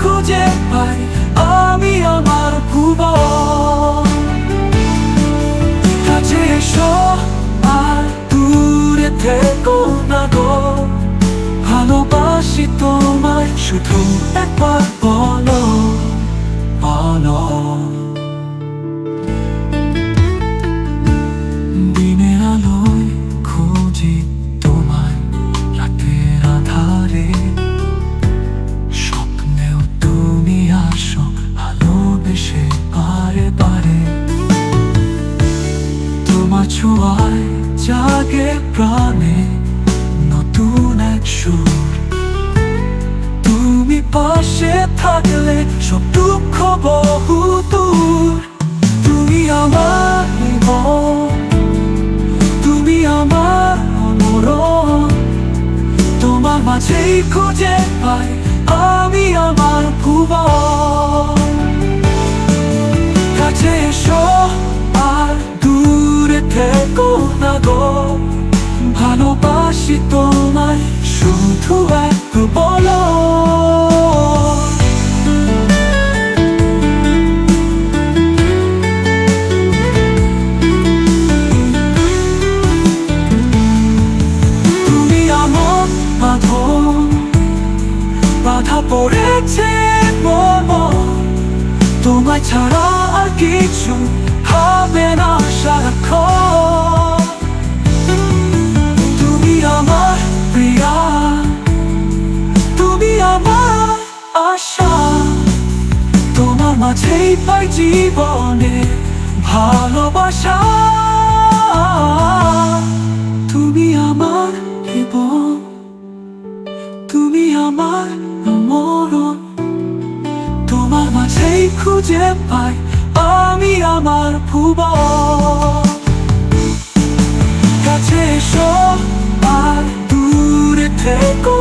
খুঁজে পাই আমি আমার ভুবন। কাছে এসো আর দূরে থেকো না গো, ভালোবাসি তোমায় শুধু একবার বলো বলো। দিনের আলোয় খুঁজি তোমায় রাতের আধারে, স্বপ্নেও তুমি আসো ভালোবেসে বারে বারে। তোমার ছোঁয়ায় জাগে প্রাণে নতুন এক সুর, তুমি পাশে থাকলে সব দুঃখ বহু দূর। তুমি আমার জীবন, তুমি আমার মরণ, তোমার মাঝেই খুঁজে পাই আমি আমার ভুবন। কাছে এসো আর দূরে থেকো না গো, ভালোবাসি তোমায় শুধু একটু বলো। তুমি আমার বাঁধন, বাধা পড়েছে মন, তোমায় ছাড়া আর কিছু হবে না সারাক্ষণ। তুমি আমার প্রিয়া, তুমি আমার আশা, তোমার মাঝেই পাই জীবনে ভালোবাসা। তুমি আমার জীবন, তুমি আমার মরণ, তোমার মাঝেই খুঁজে পাই আমি আমার ভুবন। কাছে এসো আর দূরে থেকো